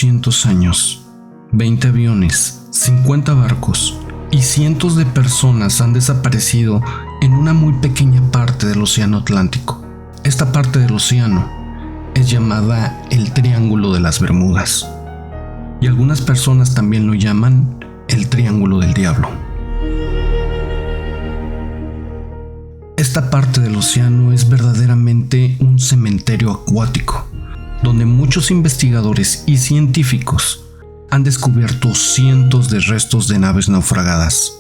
200 años, 20 aviones, 50 barcos y cientos de personas han desaparecido en una muy pequeña parte del océano Atlántico. Esta parte del océano es llamada el Triángulo de las Bermudas, y algunas personas también lo llaman el Triángulo del Diablo. Esta parte del océano es verdaderamente un cementerio acuático, donde muchos investigadores y científicos han descubierto cientos de restos de naves naufragadas.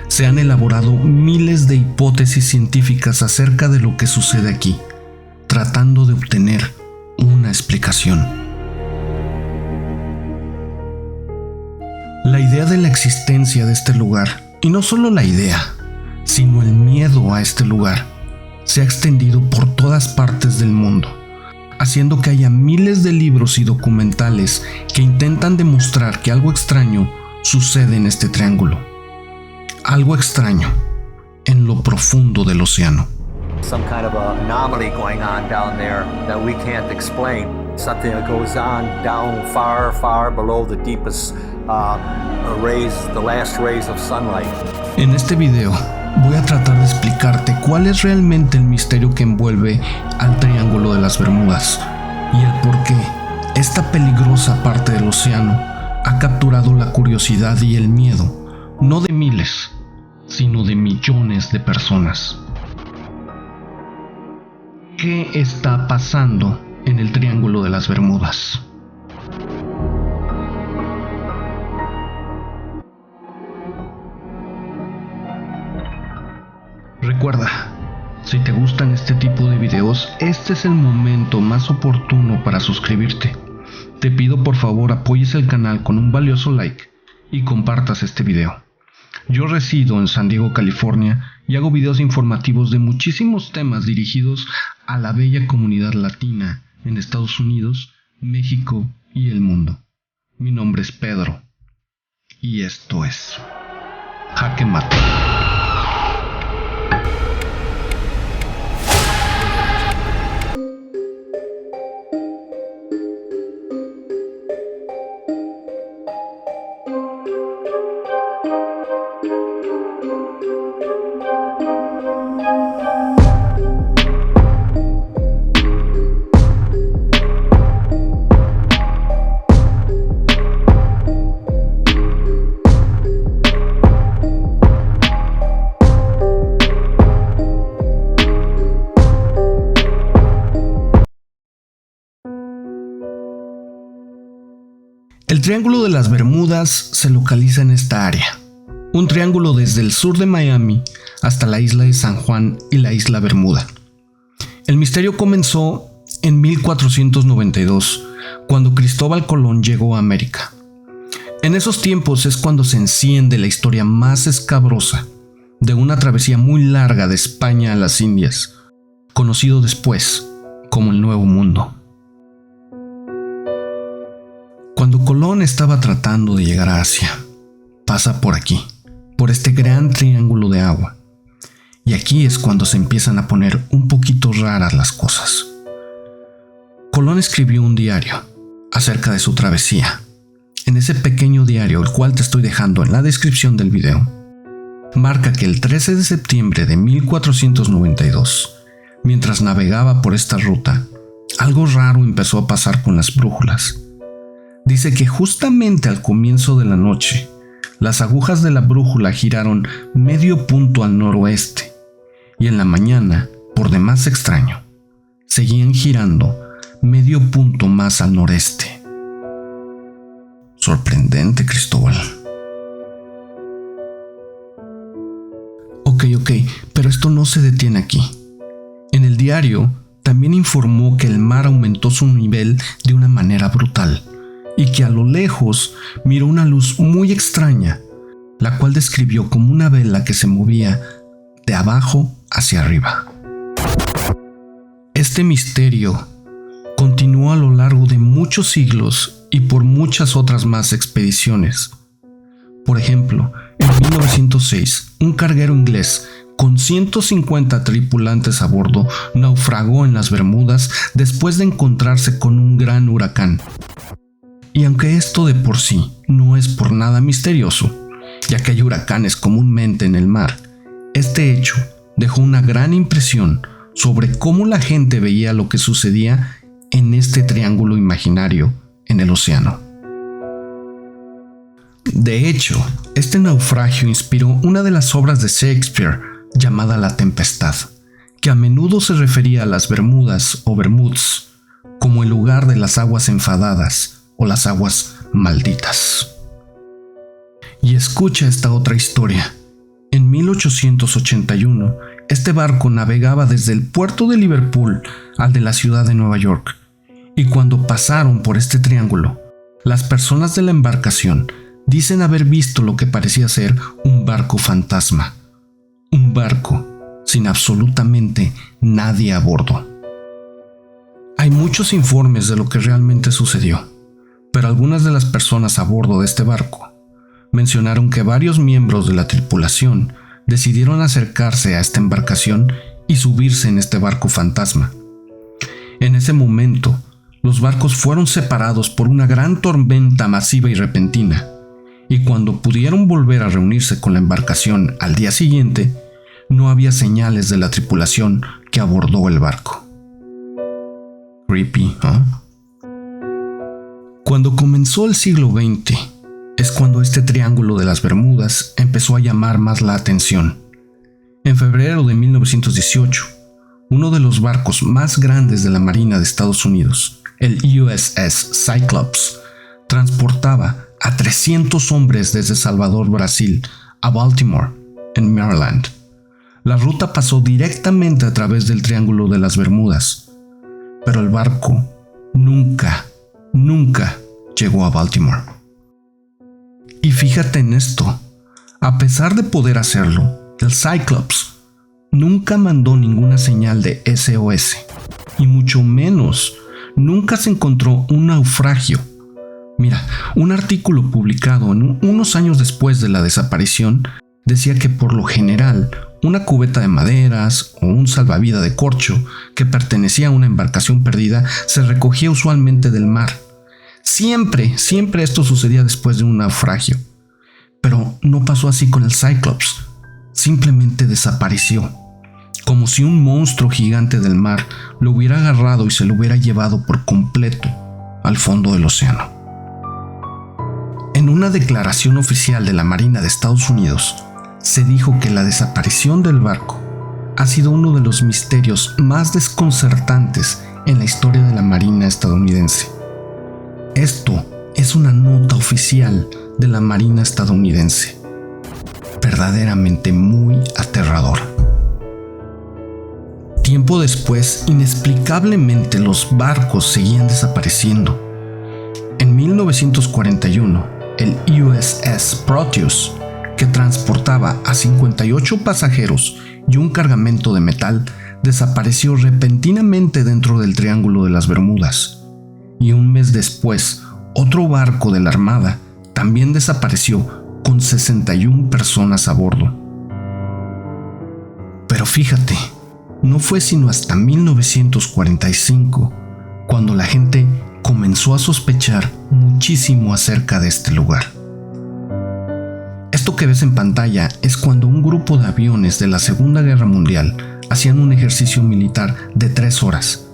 Se han elaborado miles de hipótesis científicas acerca de lo que sucede aquí, tratando de obtener una explicación. La idea de la existencia de este lugar, y no solo la idea, sino el miedo a este lugar, se ha extendido por todas partes del mundo, haciendo que haya miles de libros y documentales que intentan demostrar que algo extraño sucede en este triángulo. Algo extraño en lo profundo del océano. Some kind of a anomaly going on down there that we can't explain. Something that goes on down far, far below the deepest rays, the last rays of sunlight. En este video voy a tratar de explicarte cuál es realmente el misterio que envuelve al Triángulo de las Bermudas y el por qué esta peligrosa parte del océano ha capturado la curiosidad y el miedo, no de miles, sino de millones de personas. ¿Qué está pasando en el Triángulo de las Bermudas? Recuerda, si te gustan este tipo de videos, este es el momento más oportuno para suscribirte. Te pido por favor apoyes el canal con un valioso like y compartas este video. Yo resido en San Diego, California, y hago videos informativos de muchísimos temas dirigidos a la bella comunidad latina en Estados Unidos, México y el mundo. Mi nombre es Pedro, y esto es Jaque Mate. El Triángulo de las Bermudas se localiza en esta área, un triángulo desde el sur de Miami hasta la isla de San Juan y la isla Bermuda. El misterio comenzó en 1492, cuando Cristóbal Colón llegó a América. En esos tiempos es cuando se enciende la historia más escabrosa de una travesía muy larga de España a las Indias, conocido después como el Nuevo Mundo. Cuando Colón estaba tratando de llegar a Asia, pasa por aquí, por este gran triángulo de agua. Y aquí es cuando se empiezan a poner un poquito raras las cosas. Colón escribió un diario acerca de su travesía. En ese pequeño diario, el cual te estoy dejando en la descripción del video, marca que el 13 de septiembre de 1492, mientras navegaba por esta ruta, algo raro empezó a pasar con las brújulas. Dice que justamente al comienzo de la noche, las agujas de la brújula giraron medio punto al noroeste, y en la mañana, por demás extraño, seguían girando medio punto más al noreste. Sorprendente, Cristóbal. Ok, pero esto no se detiene aquí. En el diario también informó que el mar aumentó su nivel de una manera brutal, y que a lo lejos miró una luz muy extraña, la cual describió como una vela que se movía de abajo hacia arriba. Este misterio continuó a lo largo de muchos siglos y por muchas otras más expediciones. Por ejemplo, en 1906, un carguero inglés con 150 tripulantes a bordo naufragó en las Bermudas después de encontrarse con un gran huracán. Y aunque esto de por sí no es por nada misterioso, ya que hay huracanes comúnmente en el mar, este hecho dejó una gran impresión sobre cómo la gente veía lo que sucedía en este triángulo imaginario en el océano. De hecho, este naufragio inspiró una de las obras de Shakespeare llamada La Tempestad, que a menudo se refería a las Bermudas o Bermuds como el lugar de las aguas enfadadas o las aguas malditas. Y escucha esta otra historia. En 1881, este barco navegaba desde el puerto de Liverpool al de la ciudad de Nueva York, y cuando pasaron por este triángulo, las personas de la embarcación dicen haber visto lo que parecía ser un barco fantasma, un barco sin absolutamente nadie a bordo. Hay muchos informes de lo que realmente sucedió, pero algunas de las personas a bordo de este barco mencionaron que varios miembros de la tripulación decidieron acercarse a esta embarcación y subirse en este barco fantasma. En ese momento, los barcos fueron separados por una gran tormenta masiva y repentina, y cuando pudieron volver a reunirse con la embarcación al día siguiente, no había señales de la tripulación que abordó el barco. Creepy, ¿eh? Cuando comenzó el siglo XX, es cuando este triángulo de las Bermudas empezó a llamar más la atención. En febrero de 1918, uno de los barcos más grandes de la Marina de Estados Unidos, el USS Cyclops, transportaba a 300 hombres desde Salvador, Brasil, a Baltimore, en Maryland. La ruta pasó directamente a través del Triángulo de las Bermudas, pero el barco nunca llegó a Baltimore. Y fíjate en esto, a pesar de poder hacerlo, el Cyclops nunca mandó ninguna señal de SOS, y mucho menos nunca se encontró un naufragio. Mira, un artículo publicado unos años después de la desaparición decía que por lo general una cubeta de maderas o un salvavidas de corcho que pertenecía a una embarcación perdida se recogía usualmente del mar. Siempre esto sucedía después de un naufragio. Pero no pasó así con el Cyclops. Simplemente desapareció, como si un monstruo gigante del mar lo hubiera agarrado y se lo hubiera llevado por completo al fondo del océano. En una declaración oficial de la Marina de Estados Unidos, se dijo que la desaparición del barco ha sido uno de los misterios más desconcertantes en la historia de la Marina estadounidense. Esto es una nota oficial de la Marina estadounidense. Verdaderamente muy aterrador. Tiempo después, inexplicablemente los barcos seguían desapareciendo. En 1941, el USS Proteus, que transportaba a 58 pasajeros y un cargamento de metal, desapareció repentinamente dentro del Triángulo de las Bermudas. Y un mes después, otro barco de la Armada también desapareció con 61 personas a bordo. Pero fíjate, no fue sino hasta 1945 cuando la gente comenzó a sospechar muchísimo acerca de este lugar. Esto que ves en pantalla es cuando un grupo de aviones de la Segunda Guerra Mundial hacían un ejercicio militar de 3 horas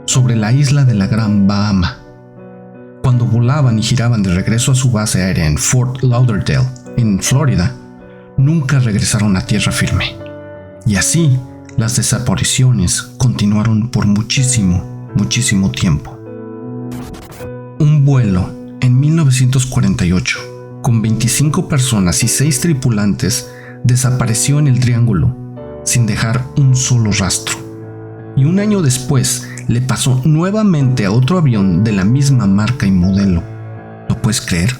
sobre la isla de la Gran Bahama. Cuando volaban y giraban de regreso a su base aérea en Fort Lauderdale, en Florida, nunca regresaron a tierra firme. Y así, las desapariciones continuaron por muchísimo tiempo. Un vuelo en 1948, con 25 personas y 6 tripulantes, desapareció en el Triángulo, sin dejar un solo rastro. Y un año después, le pasó nuevamente a otro avión de la misma marca y modelo. ¿Lo puedes creer?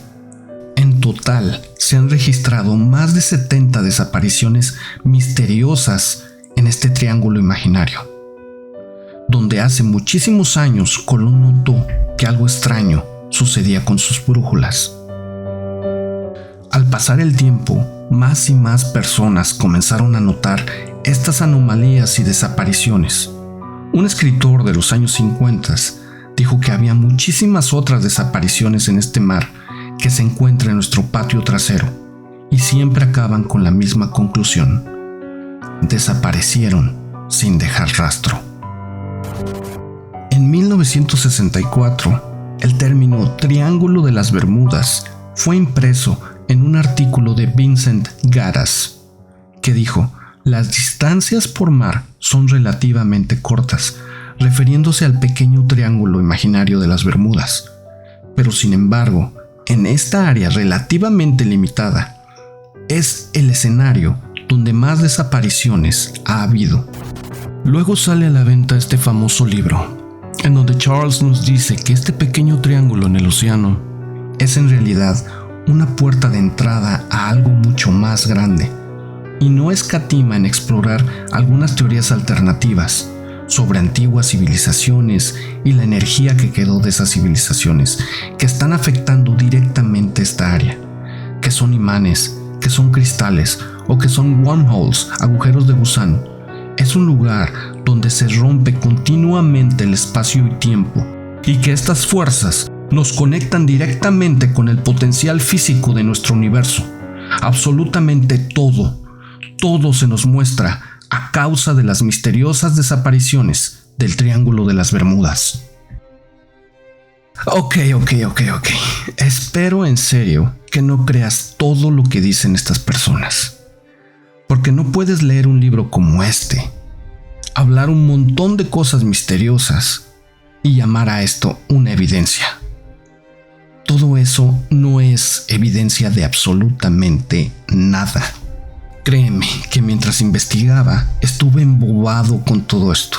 En total, se han registrado más de 70 desapariciones misteriosas en este triángulo imaginario, donde hace muchísimos años Colón notó que algo extraño sucedía con sus brújulas. Al pasar el tiempo, más y más personas comenzaron a notar estas anomalías y desapariciones. Un escritor de los años 50 dijo que había muchísimas otras desapariciones en este mar que se encuentra en nuestro patio trasero y siempre acaban con la misma conclusión: desaparecieron sin dejar rastro. En 1964, el término Triángulo de las Bermudas fue impreso en un artículo de Vincent Garas, que dijo: las distancias por mar son relativamente cortas, refiriéndose al pequeño triángulo imaginario de las Bermudas. Pero sin embargo, en esta área relativamente limitada, es el escenario donde más desapariciones ha habido. Luego sale a la venta este famoso libro, en donde Charles nos dice que este pequeño triángulo en el océano es en realidad una puerta de entrada a algo mucho más grande, y no escatima en explorar algunas teorías alternativas sobre antiguas civilizaciones y la energía que quedó de esas civilizaciones que están afectando directamente esta área, que son imanes, que son cristales o que son wormholes, agujeros de gusano. Es un lugar donde se rompe continuamente el espacio y tiempo, y que estas fuerzas nos conectan directamente con el potencial físico de nuestro universo. Absolutamente todo se nos muestra a causa de las misteriosas desapariciones del Triángulo de las Bermudas. Ok. Espero en serio que no creas todo lo que dicen estas personas, porque no puedes leer un libro como este, hablar un montón de cosas misteriosas y llamar a esto una evidencia. Todo eso no es evidencia de absolutamente nada. Créeme que mientras investigaba estuve embobado con todo esto,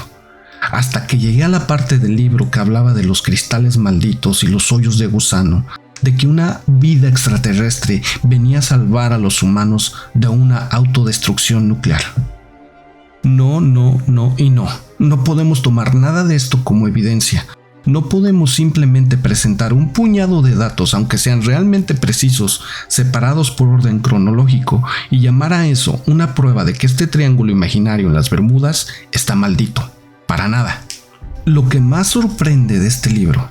hasta que llegué a la parte del libro que hablaba de los cristales malditos y los hoyos de gusano, de que una vida extraterrestre venía a salvar a los humanos de una autodestrucción nuclear. No. No podemos tomar nada de esto como evidencia. No podemos simplemente presentar un puñado de datos, aunque sean realmente precisos, separados por orden cronológico, y llamar a eso una prueba de que este triángulo imaginario en las Bermudas está maldito. Para nada. Lo que más sorprende de este libro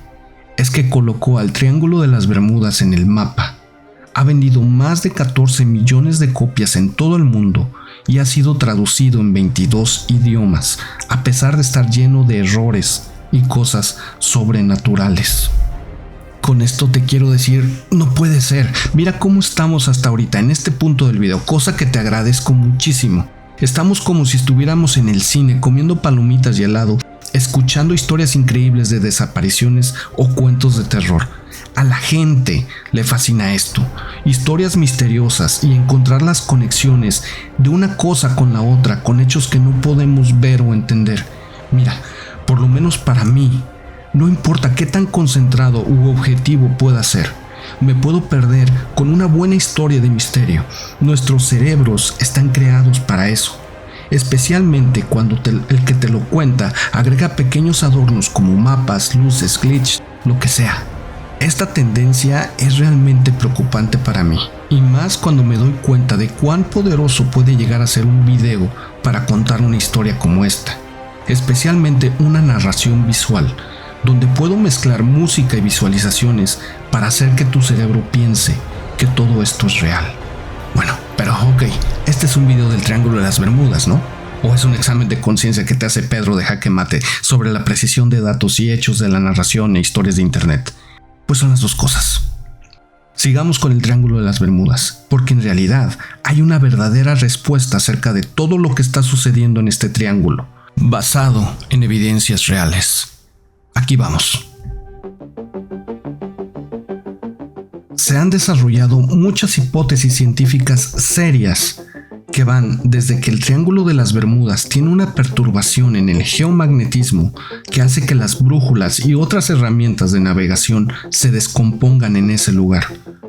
es que colocó al Triángulo de las Bermudas en el mapa. Ha vendido más de 14 millones de copias en todo el mundo y ha sido traducido en 22 idiomas, a pesar de estar lleno de errores y cosas sobrenaturales. Con esto te quiero decir, no puede ser. Mira cómo estamos hasta ahorita en este punto del video, cosa que te agradezco muchísimo. Estamos como si estuviéramos en el cine, comiendo palomitas y helado, escuchando historias increíbles de desapariciones o cuentos de terror. A la gente le fascina esto, historias misteriosas y encontrar las conexiones de una cosa con la otra, con hechos que no podemos ver o entender. Mira, por lo menos para mí, no importa qué tan concentrado u objetivo pueda ser, me puedo perder con una buena historia de misterio. Nuestros cerebros están creados para eso, especialmente cuando el que te lo cuenta agrega pequeños adornos como mapas, luces, glitch, lo que sea. Esta tendencia es realmente preocupante para mí, y más cuando me doy cuenta de cuán poderoso puede llegar a ser un video para contar una historia como esta, especialmente una narración visual, donde puedo mezclar música y visualizaciones para hacer que tu cerebro piense que todo esto es real. Bueno, pero ok, este es un video del Triángulo de las Bermudas, ¿no? ¿O es un examen de conciencia que te hace Pedro de Jaque Mate sobre la precisión de datos y hechos de la narración e historias de internet? Pues son las dos cosas. Sigamos con el Triángulo de las Bermudas, porque en realidad hay una verdadera respuesta acerca de todo lo que está sucediendo en este triángulo, basado en evidencias reales. Aquí vamos. Se han desarrollado muchas hipótesis científicas serias que van desde que el Triángulo de las Bermudas tiene una perturbación en el geomagnetismo que hace que las brújulas y otras herramientas de navegación se descompongan en ese lugar.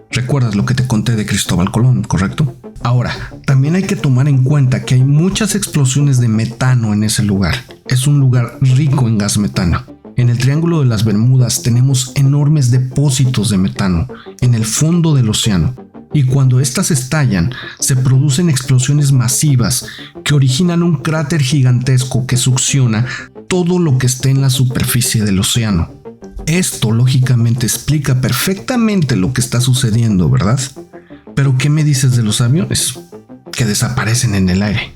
¿Recuerdas lo que te conté de Cristóbal Colón, correcto? Ahora, también hay que tomar en cuenta que hay muchas explosiones de metano en ese lugar. Es un lugar rico en gas metano. En el Triángulo de las Bermudas tenemos enormes depósitos de metano en el fondo del océano. Y cuando estas estallan, se producen explosiones masivas que originan un cráter gigantesco que succiona todo lo que esté en la superficie del océano. Esto lógicamente explica perfectamente lo que está sucediendo, ¿verdad? Pero ¿qué me dices de los aviones? Que desaparecen en el aire.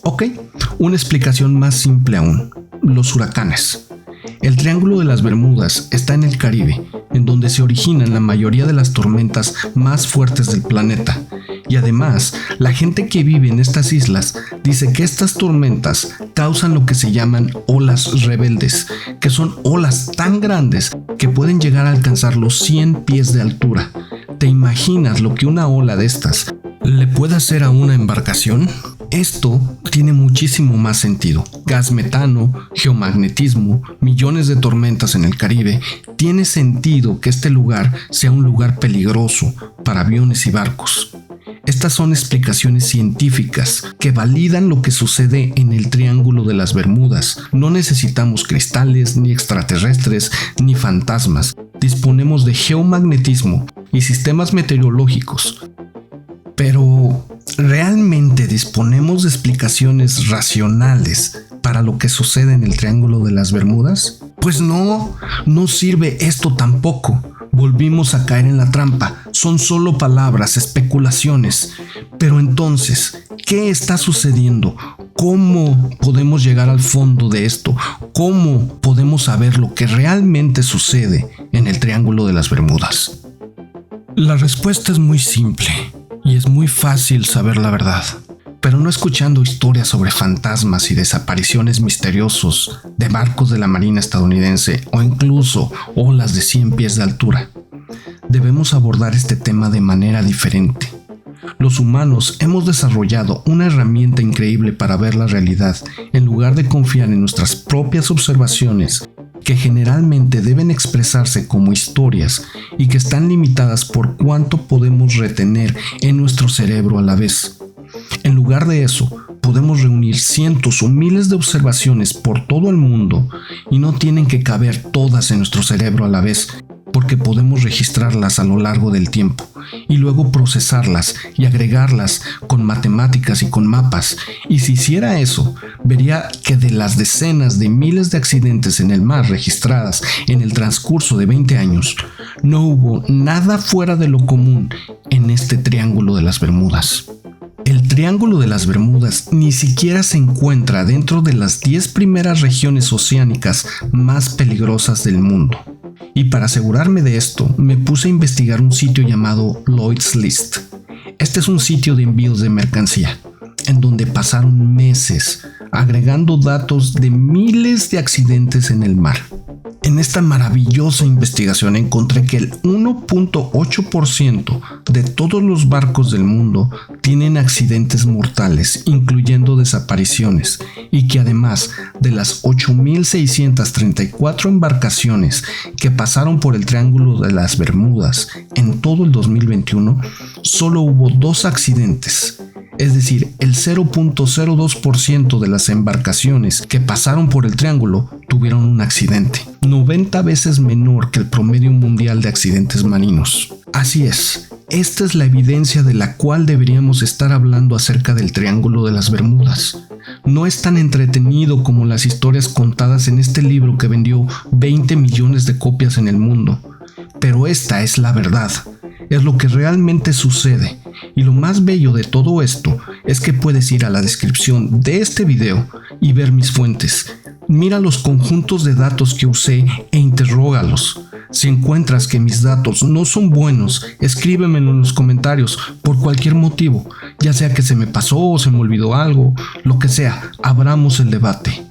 Ok, una explicación más simple aún. Los huracanes. El Triángulo de las Bermudas está en el Caribe, en donde se originan la mayoría de las tormentas más fuertes del planeta. Y además, la gente que vive en estas islas dice que estas tormentas causan lo que se llaman olas rebeldes, que son olas tan grandes que pueden llegar a alcanzar los 100 pies de altura. ¿Te imaginas lo que una ola de estas le puede hacer a una embarcación? Esto tiene muchísimo más sentido. Gas metano, geomagnetismo, millones de tormentas en el Caribe. Tiene sentido que este lugar sea un lugar peligroso para aviones y barcos. Estas son explicaciones científicas que validan lo que sucede en el Triángulo de las Bermudas. No necesitamos cristales, ni extraterrestres, ni fantasmas. Disponemos de geomagnetismo y sistemas meteorológicos. Pero, ¿realmente disponemos de explicaciones racionales para lo que sucede en el Triángulo de las Bermudas? Pues no sirve esto tampoco. Volvimos a caer en la trampa. Son solo palabras, especulaciones. Pero entonces, ¿qué está sucediendo? ¿Cómo podemos llegar al fondo de esto? ¿Cómo podemos saber lo que realmente sucede en el Triángulo de las Bermudas? La respuesta es muy simple. Y es muy fácil saber la verdad, pero no escuchando historias sobre fantasmas y desapariciones misteriosos de barcos de la Marina estadounidense o incluso olas de 100 pies de altura. Debemos abordar este tema de manera diferente. Los humanos hemos desarrollado una herramienta increíble para ver la realidad en lugar de confiar en nuestras propias observaciones, que generalmente deben expresarse como historias y que están limitadas por cuánto podemos retener en nuestro cerebro a la vez. En lugar de eso, podemos reunir cientos o miles de observaciones por todo el mundo y no tienen que caber todas en nuestro cerebro a la vez, porque podemos registrarlas a lo largo del tiempo y luego procesarlas y agregarlas con matemáticas y con mapas. Y si hiciera eso, vería que de las decenas de miles de accidentes en el mar registradas en el transcurso de 20 años, no hubo nada fuera de lo común en este Triángulo de las Bermudas. El Triángulo de las Bermudas ni siquiera se encuentra dentro de las 10 primeras regiones oceánicas más peligrosas del mundo. Y para asegurarme de esto, me puse a investigar un sitio llamado Lloyd's List. Este es un sitio de envíos de mercancía, en donde pasaron meses agregando datos de miles de accidentes en el mar. En esta maravillosa investigación encontré que el 1.8% de todos los barcos del mundo tienen accidentes mortales, incluyendo desapariciones, y que además de las 8.634 embarcaciones que pasaron por el Triángulo de las Bermudas en todo el 2021, solo hubo 2 accidentes. Es decir, el 0.02% de las embarcaciones que pasaron por el triángulo tuvieron un accidente, 90 veces menor que el promedio mundial de accidentes marinos. Así es, esta es la evidencia de la cual deberíamos estar hablando acerca del Triángulo de las Bermudas. No es tan entretenido como las historias contadas en este libro que vendió 20 millones de copias en el mundo, pero esta es la verdad. Es lo que realmente sucede, y lo más bello de todo esto es que puedes ir a la descripción de este video y ver mis fuentes. Mira los conjuntos de datos que usé e interrógalos. Si encuentras que mis datos no son buenos, escríbemelo en los comentarios por cualquier motivo, ya sea que se me pasó o se me olvidó algo, lo que sea, abramos el debate.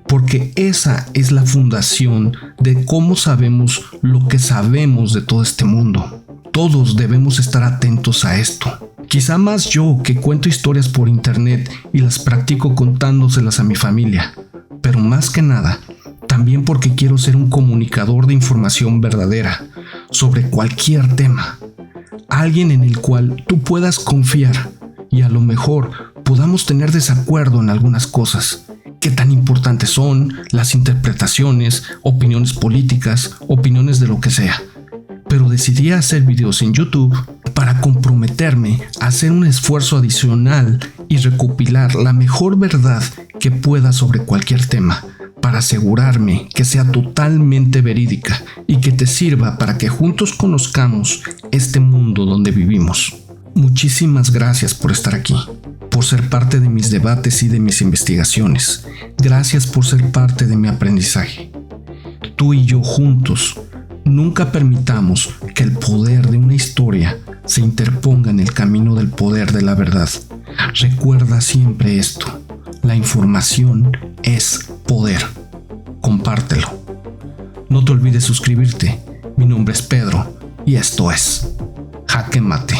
Porque esa es la fundación de cómo sabemos lo que sabemos de todo este mundo. Todos debemos estar atentos a esto. Quizá más yo, que cuento historias por internet y las practico contándoselas a mi familia. Pero más que nada, también porque quiero ser un comunicador de información verdadera sobre cualquier tema. Alguien en el cual tú puedas confiar y a lo mejor podamos tener desacuerdo en algunas cosas. ¿Qué tan importantes son las interpretaciones, opiniones políticas, opiniones de lo que sea? Pero decidí hacer videos en YouTube para comprometerme a hacer un esfuerzo adicional y recopilar la mejor verdad que pueda sobre cualquier tema, para asegurarme que sea totalmente verídica y que te sirva para que juntos conozcamos este mundo donde vivimos. Muchísimas gracias por estar aquí, por ser parte de mis debates y de mis investigaciones. Gracias por ser parte de mi aprendizaje. Tú y yo juntos, nunca permitamos que el poder de una historia se interponga en el camino del poder de la verdad. Recuerda siempre esto: la información es poder. Compártelo. No te olvides suscribirte. Mi nombre es Pedro y esto es Jaque Mate.